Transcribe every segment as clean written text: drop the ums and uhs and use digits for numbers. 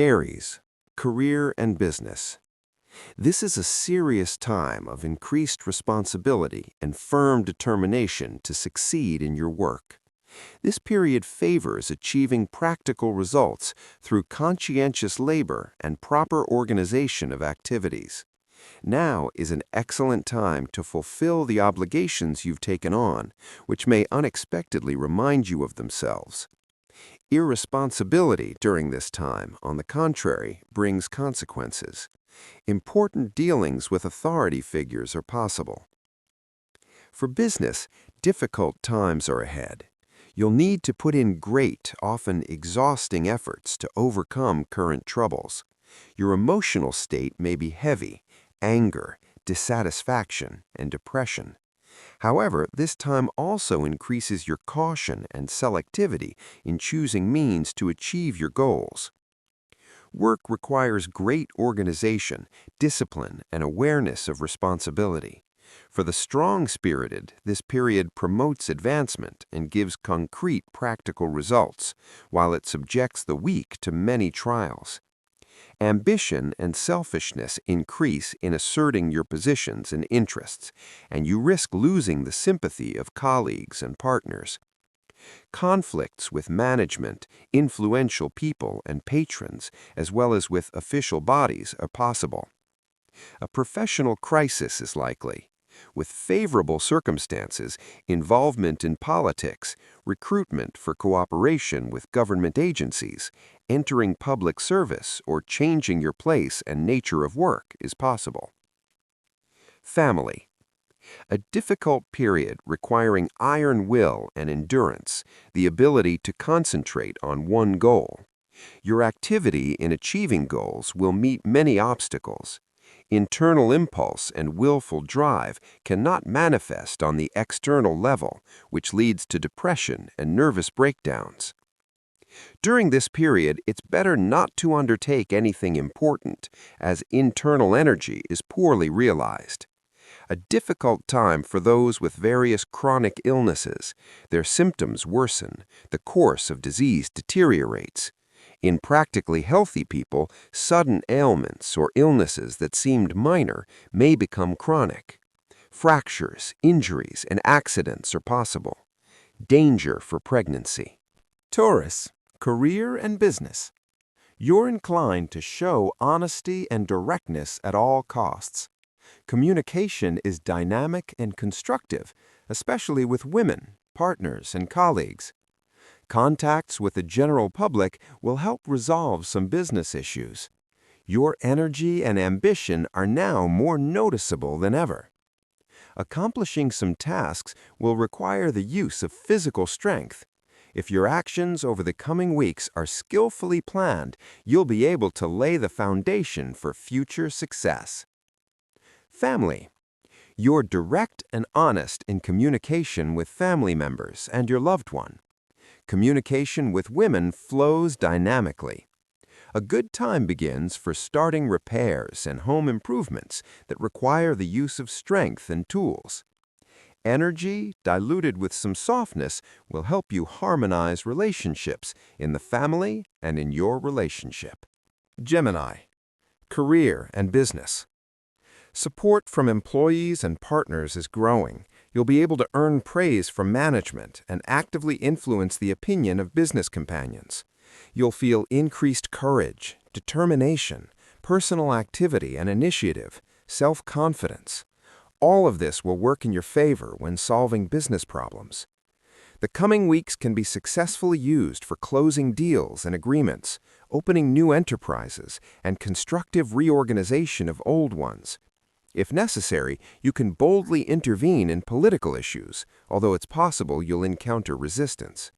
Aries, career and business. This is a serious time of increased responsibility and firm determination to succeed in your work. This period favors achieving practical results through conscientious labor and proper organization of activities. Now is an excellent time to fulfill the obligations you've taken on, which may unexpectedly remind you of themselves. Irresponsibility during this time, on the contrary, brings consequences. Important dealings with authority figures are possible. For business, difficult times are ahead. You'll need to put in great, often exhausting efforts to overcome current troubles. Your emotional state may be heavy: anger, dissatisfaction, and depression. However, this time also increases your caution and selectivity in choosing means to achieve your goals. Work requires great organization, discipline, and awareness of responsibility. For the strong-spirited, this period promotes advancement and gives concrete practical results, while it subjects the weak to many trials. Ambition and selfishness increase in asserting your positions and interests, and you risk losing the sympathy of colleagues and partners. Conflicts with management, influential people, and patrons, as well as with official bodies, are possible. A professional crisis is likely. With favorable circumstances, involvement in politics, recruitment for cooperation with government agencies, entering public service, or changing your place and nature of work is possible. Family. A difficult period requiring iron will and endurance, the ability to concentrate on one goal. Your activity in achieving goals will meet many obstacles. Internal impulse and willful drive cannot manifest on the external level, which leads to depression and nervous breakdowns. During this period, it's better not to undertake anything important, as internal energy is poorly realized. A difficult time for those with various chronic illnesses. Their symptoms worsen, the course of disease deteriorates. In practically healthy people, sudden ailments or illnesses that seemed minor may become chronic. Fractures, injuries, and accidents are possible. Danger for pregnancy. Taurus, career and business. You're inclined to show honesty and directness at all costs. Communication is dynamic and constructive, especially with women, partners, and colleagues. Contacts with the general public will help resolve some business issues. Your energy and ambition are now more noticeable than ever. Accomplishing some tasks will require the use of physical strength. If your actions over the coming weeks are skillfully planned, you'll be able to lay the foundation for future success. Family. You're direct and honest in communication with family members and your loved one. Communication with women flows dynamically. A good time begins for starting repairs and home improvements that require the use of strength and tools. Energy, diluted with some softness, will help you harmonize relationships in the family and in your relationship. Gemini, career and business. Support from employees and partners is growing. You'll be able to earn praise from management and actively influence the opinion of business companions. You'll feel increased courage, determination, personal activity and initiative, self-confidence. All of this will work in your favor when solving business problems. The coming weeks can be successfully used for closing deals and agreements, opening new enterprises, and constructive reorganization of old ones. If necessary, you can boldly intervene in political issues, although it's possible you'll encounter resistance.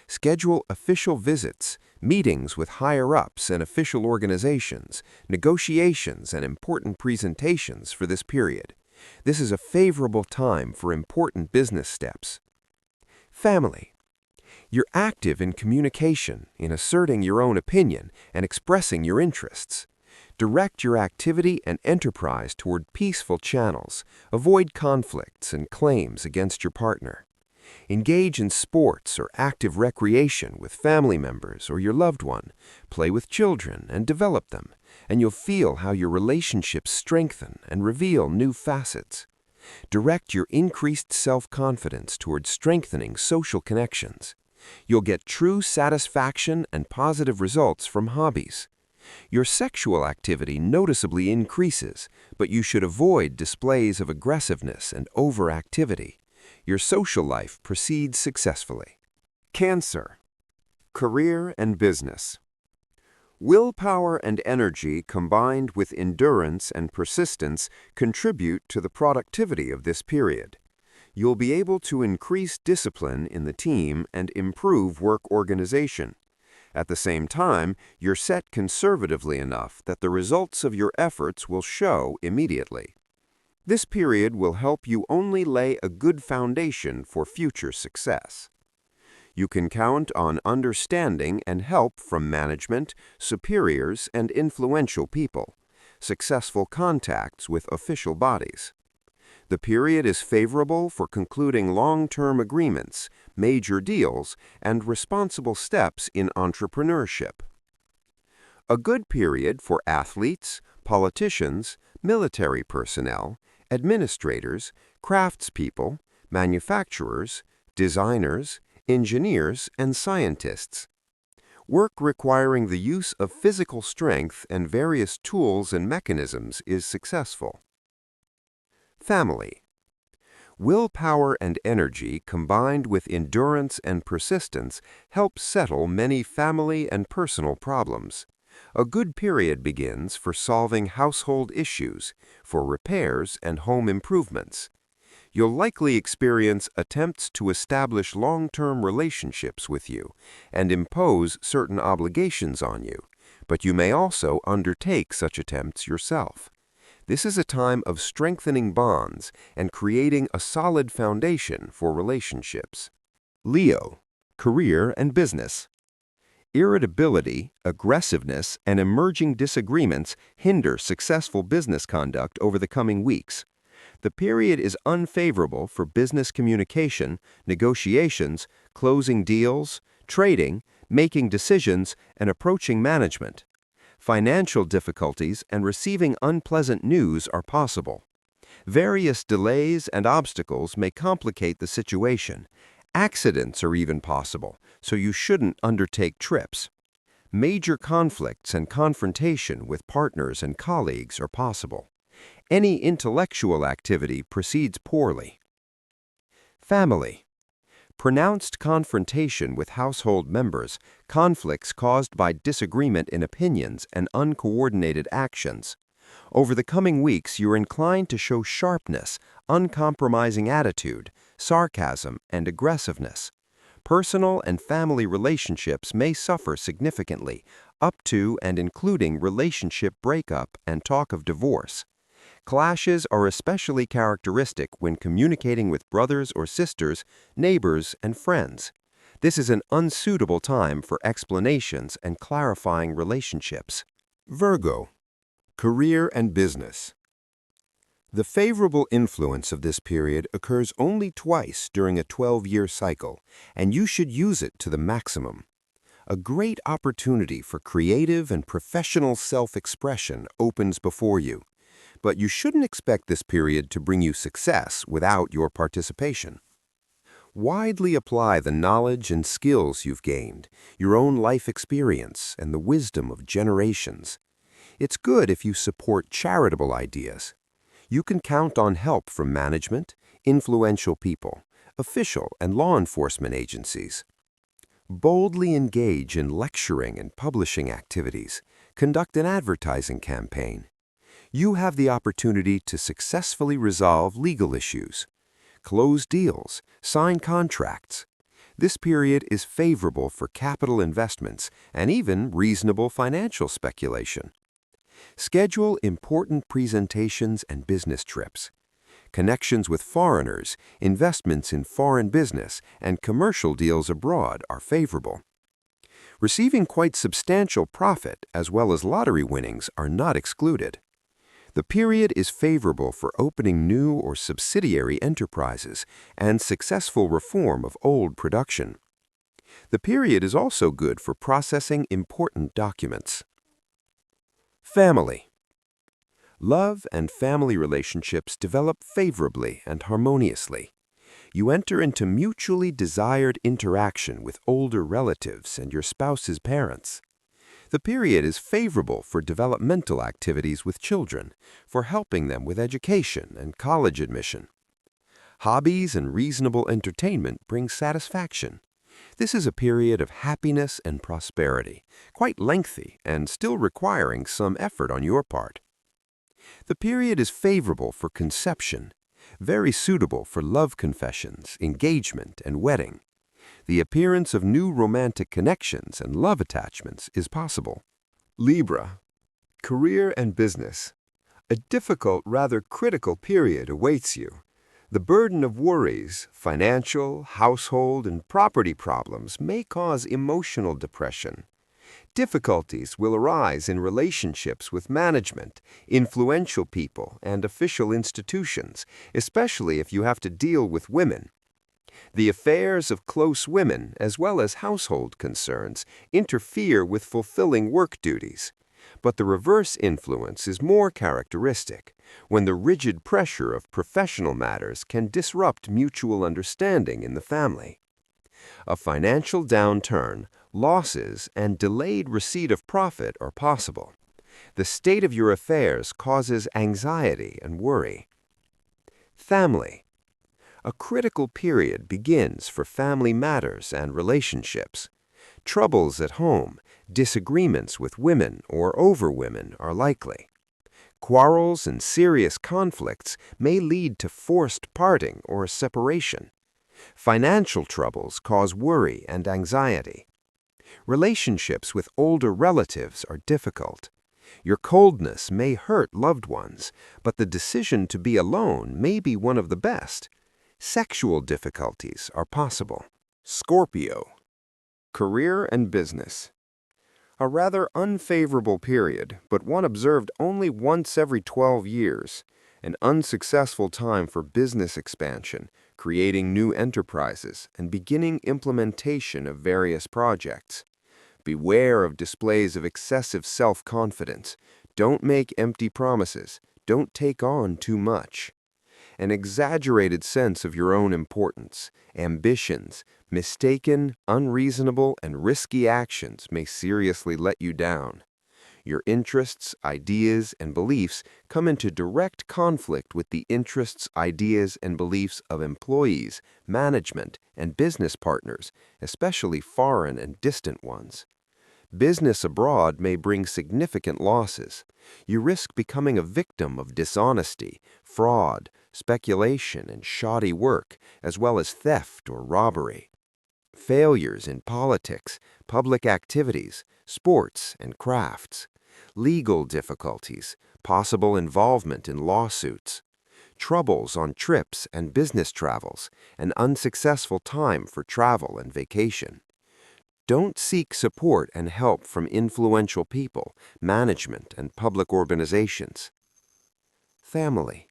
Schedule official visits, meetings with higher-ups and official organizations, negotiations, and important presentations for this period. This is a favorable time for important business steps. Family. You're active in communication, in asserting your own opinion and expressing your interests. Direct your activity and enterprise toward peaceful channels. Avoid conflicts and claims against your partner. Engage in sports or active recreation with family members or your loved one. Play with children and develop them, and you'll feel how your relationships strengthen and reveal new facets. Direct your increased self-confidence towards strengthening social connections. You'll get true satisfaction and positive results from hobbies. Your sexual activity noticeably increases, but you should avoid displays of aggressiveness and overactivity. Your social life proceeds successfully. Cancer, career and business. Willpower and energy combined with endurance and persistence contribute to the productivity of this period. You'll be able to increase discipline in the team and improve work organization. At the same time, you're set conservatively enough that the results of your efforts will show immediately. This period will help you only lay a good foundation for future success. You can count on understanding and help from management, superiors, and influential people, successful contacts with official bodies. The period is favorable for concluding long-term agreements, major deals, and responsible steps in entrepreneurship. A good period for athletes, politicians, military personnel, administrators, craftspeople, manufacturers, designers, engineers, and scientists. Work requiring the use of physical strength and various tools and mechanisms is successful. Family. Willpower and energy combined with endurance and persistence help settle many family and personal problems. A good period begins for solving household issues, for repairs and home improvements. You'll likely experience attempts to establish long-term relationships with you and impose certain obligations on you, but you may also undertake such attempts yourself. This is a time of strengthening bonds and creating a solid foundation for relationships. Leo, career and business. Irritability, aggressiveness, and emerging disagreements hinder successful business conduct over the coming weeks. The period is unfavorable for business communication, negotiations, closing deals, trading, making decisions, and approaching management. Financial difficulties and receiving unpleasant news are possible. Various delays and obstacles may complicate the situation. Accidents are even possible, so you shouldn't undertake trips. Major conflicts and confrontation with partners and colleagues are possible. Any intellectual activity proceeds poorly. Family. Pronounced confrontation with household members, conflicts caused by disagreement in opinions and uncoordinated actions. Over the coming weeks, you're inclined to show sharpness, uncompromising attitude, sarcasm, and aggressiveness. Personal and family relationships may suffer significantly, up to and including relationship breakup and talk of divorce. Clashes are especially characteristic when communicating with brothers or sisters, neighbors, and friends. This is an unsuitable time for explanations and clarifying relationships. Virgo, career and business. The favorable influence of this period occurs only twice during a 12-year cycle, and you should use it to the maximum. A great opportunity for creative and professional self-expression opens before you. But you shouldn't expect this period to bring you success without your participation. Widely apply the knowledge and skills you've gained, your own life experience, and the wisdom of generations. It's good if you support charitable ideas. You can count on help from management, influential people, official and law enforcement agencies. Boldly engage in lecturing and publishing activities. Conduct an advertising campaign. You have the opportunity to successfully resolve legal issues, close deals, sign contracts. This period is favorable for capital investments and even reasonable financial speculation. Schedule important presentations and business trips. Connections with foreigners, investments in foreign business, and commercial deals abroad are favorable. Receiving quite substantial profit as well as lottery winnings are not excluded. The period is favorable for opening new or subsidiary enterprises and successful reform of old production. The period is also good for processing important documents. Family. Love and family relationships develop favorably and harmoniously. You enter into mutually desired interaction with older relatives and your spouse's parents. The period is favorable for developmental activities with children, for helping them with education and college admission. Hobbies and reasonable entertainment bring satisfaction. This is a period of happiness and prosperity, quite lengthy and still requiring some effort on your part. The period is favorable for conception, very suitable for love confessions, engagement, and wedding. The appearance of new romantic connections and love attachments is possible. Libra. Career and business. A difficult, rather critical period awaits you. The burden of worries, financial, household, and property problems may cause emotional depression. Difficulties will arise in relationships with management, influential people, and official institutions, especially if you have to deal with women. The affairs of close women, as well as household concerns, interfere with fulfilling work duties. But the reverse influence is more characteristic, when the rigid pressure of professional matters can disrupt mutual understanding in the family. A financial downturn, losses, and delayed receipt of profit are possible. The state of your affairs causes anxiety and worry. Family. A critical period begins for family matters and relationships. Troubles at home, disagreements with women or over women are likely. Quarrels and serious conflicts may lead to forced parting or separation. Financial troubles cause worry and anxiety. Relationships with older relatives are difficult. Your coldness may hurt loved ones, but the decision to be alone may be one of the best. Sexual difficulties are possible. Scorpio. Career and business. A rather unfavorable period, but one observed only once every 12 years. An unsuccessful time for business expansion, creating new enterprises, and beginning implementation of various projects. Beware of displays of excessive self-confidence. Don't make empty promises. Don't take on too much. An exaggerated sense of your own importance, ambitions, mistaken, unreasonable, and risky actions may seriously let you down. Your interests, ideas, and beliefs come into direct conflict with the interests, ideas, and beliefs of employees, management, and business partners, especially foreign and distant ones. Business abroad may bring significant losses. You risk becoming a victim of dishonesty, fraud, speculation, and shoddy work, as well as theft or robbery. Failures in politics, public activities, sports, and crafts. Legal difficulties, possible involvement in lawsuits. Troubles on trips and business travels, an unsuccessful time for travel and vacation. Don't seek support and help from influential people, management, and public organizations. Family.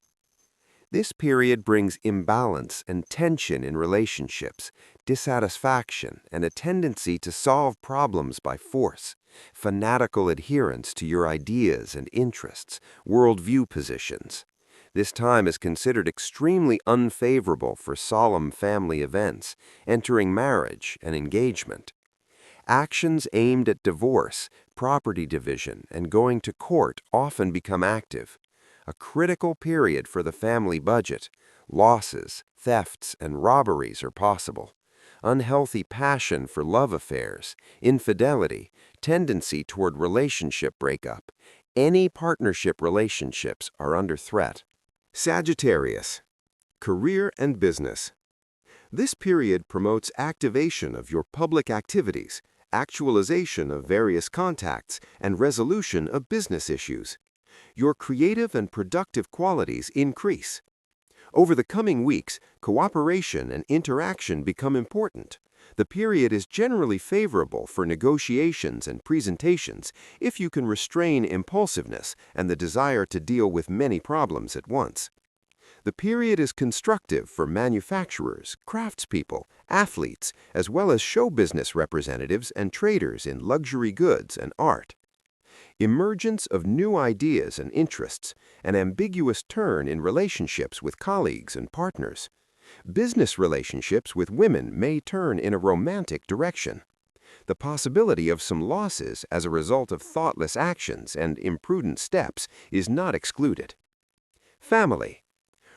This period brings imbalance and tension in relationships, dissatisfaction, and a tendency to solve problems by force, fanatical adherence to your ideas and interests, worldview positions. This time is considered extremely unfavorable for solemn family events, entering marriage and engagement. Actions aimed at divorce, property division, and going to court often become active. A critical period for the family budget. Losses, thefts, and robberies are possible. Unhealthy passion for love affairs, infidelity, tendency toward relationship breakup. Any partnership relationships are under threat. Sagittarius. Career and business. This period promotes activation of your public activities, actualization of various contacts, and resolution of business issues. Your creative and productive qualities increase. Over the coming weeks, cooperation and interaction become important. The period is generally favorable for negotiations and presentations if you can restrain impulsiveness and the desire to deal with many problems at once. The period is constructive for manufacturers, craftspeople, athletes, as well as show business representatives and traders in luxury goods and art. Emergence of new ideas and interests, an ambiguous turn in relationships with colleagues and partners. Business relationships with women may turn in a romantic direction. The possibility of some losses as a result of thoughtless actions and imprudent steps is not excluded. Family.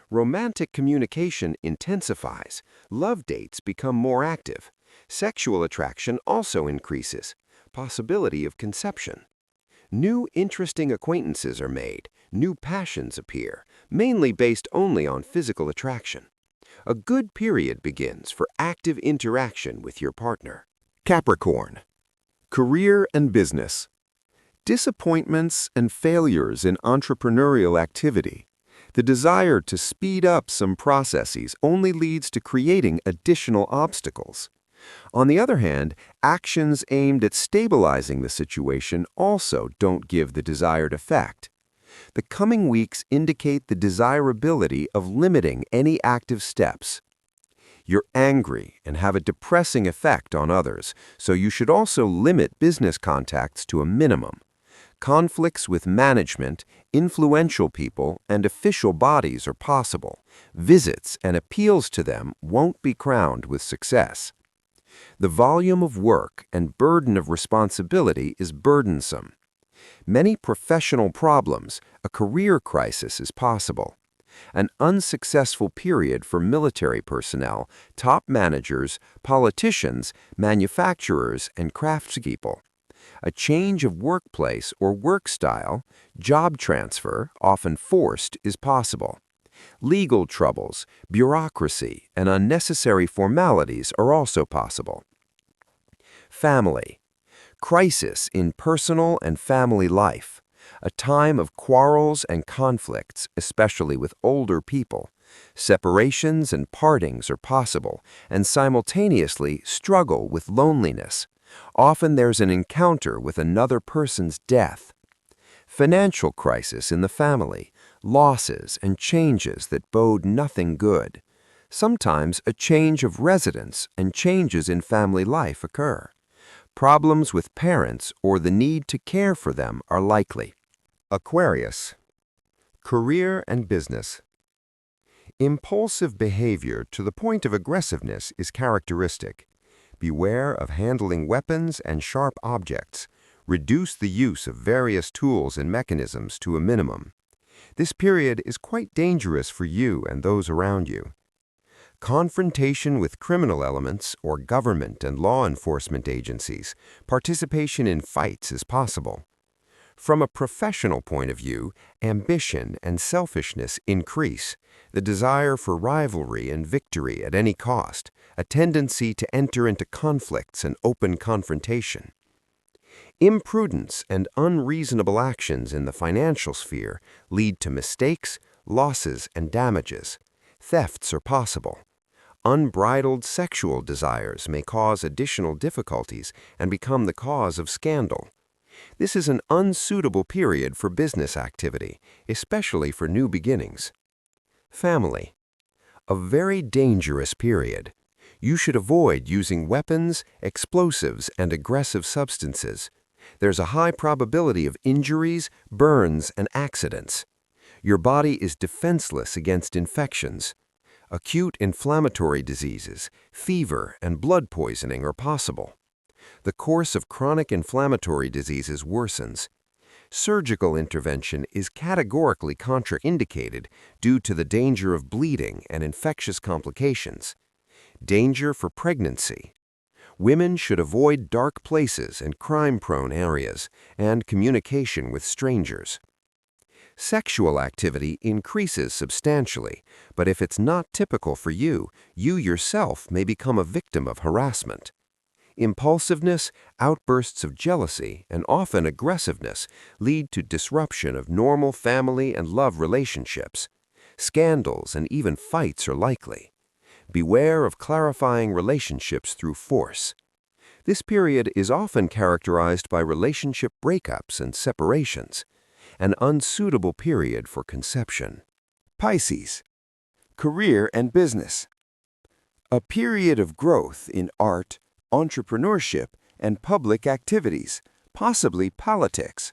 Romantic communication intensifies. Love dates become more active. Sexual attraction also increases. Possibility of conception. New interesting acquaintances are made. New passions appear, mainly based only on physical attraction. A good period begins for active interaction with your partner. Capricorn. Career and business. Disappointments and failures in entrepreneurial activity. The desire to speed up some processes only leads to creating additional obstacles. On the other hand, actions aimed at stabilizing the situation also don't give the desired effect. The coming weeks indicate the desirability of limiting any active steps. You're angry and have a depressing effect on others, so you should also limit business contacts to a minimum. Conflicts with management, influential people, and official bodies are possible. Visits and appeals to them won't be crowned with success. The volume of work and burden of responsibility is burdensome. Many professional problems, a career crisis is possible. An unsuccessful period for military personnel, top managers, politicians, manufacturers, and craftspeople. A change of workplace or work style, job transfer, often forced, is possible. Legal troubles, bureaucracy, and unnecessary formalities are also possible. Family. Crisis in personal and family life. A time of quarrels and conflicts, especially with older people. Separations and partings are possible, and simultaneously struggle with loneliness. Often there's an encounter with another person's death. Financial crisis in the family, losses and changes that bode nothing good. Sometimes a change of residence and changes in family life occur. Problems with parents or the need to care for them are likely. Aquarius. Career and business. Impulsive behavior to the point of aggressiveness is characteristic. Beware of handling weapons and sharp objects. Reduce the use of various tools and mechanisms to a minimum. This period is quite dangerous for you and those around you. Confrontation with criminal elements or government and law enforcement agencies, participation in fights is possible. From a professional point of view, ambition and selfishness increase, the desire for rivalry and victory at any cost, a tendency to enter into conflicts and open confrontation. Imprudence and unreasonable actions in the financial sphere lead to mistakes, losses, and damages. Thefts are possible. Unbridled sexual desires may cause additional difficulties and become the cause of scandal. This is an unsuitable period for business activity, especially for new beginnings. Family. A very dangerous period. You should avoid using weapons, explosives, and aggressive substances. There's a high probability of injuries, burns, and accidents. Your body is defenseless against infections. Acute inflammatory diseases, fever, and blood poisoning are possible. The course of chronic inflammatory diseases worsens. Surgical intervention is categorically contraindicated due to the danger of bleeding and infectious complications. Danger for pregnancy. Women should avoid dark places and crime-prone areas and communication with strangers. Sexual activity increases substantially, but if it's not typical for you, you yourself may become a victim of harassment. Impulsiveness, outbursts of jealousy, and often aggressiveness lead to disruption of normal family and love relationships. Scandals and even fights are likely. Beware of clarifying relationships through force. This period is often characterized by relationship breakups and separations, an unsuitable period for conception. Pisces, career and business. A period of growth in art, entrepreneurship, and public activities, possibly politics.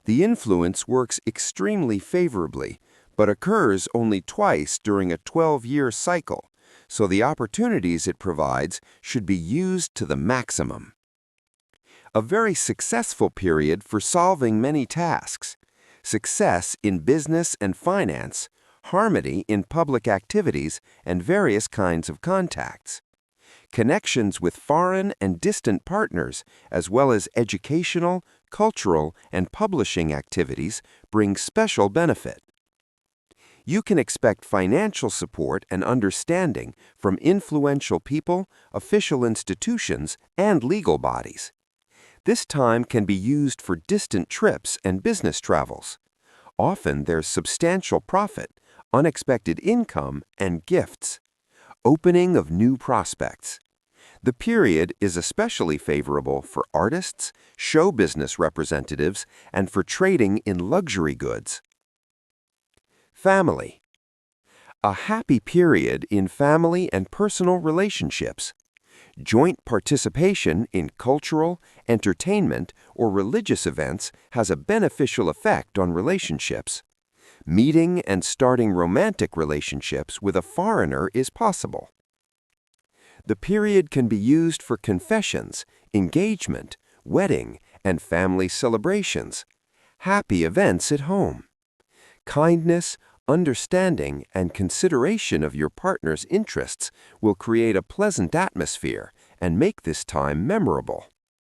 The influence works extremely favorably, but occurs only twice during a 12-year cycle, so the opportunities it provides should be used to the maximum. A very successful period for solving many tasks, success in business and finance, harmony in public activities and various kinds of contacts. Connections with foreign and distant partners, as well as educational, cultural, and publishing activities, bring special benefit. You can expect financial support and understanding from influential people, official institutions, and legal bodies. This time can be used for distant trips and business travels. Often there's substantial profit, unexpected income, and gifts. Opening of new prospects. The period is especially favorable for artists, show business representatives, and for trading in luxury goods. Family. A happy period in family and personal relationships. Joint participation in cultural, entertainment, or religious events has a beneficial effect on relationships. Meeting and starting romantic relationships with a foreigner is possible. The period can be used for confessions, engagement, wedding, and family celebrations. Happy events at home. Kindness, understanding, and consideration of your partner's interests will create a pleasant atmosphere and make this time memorable.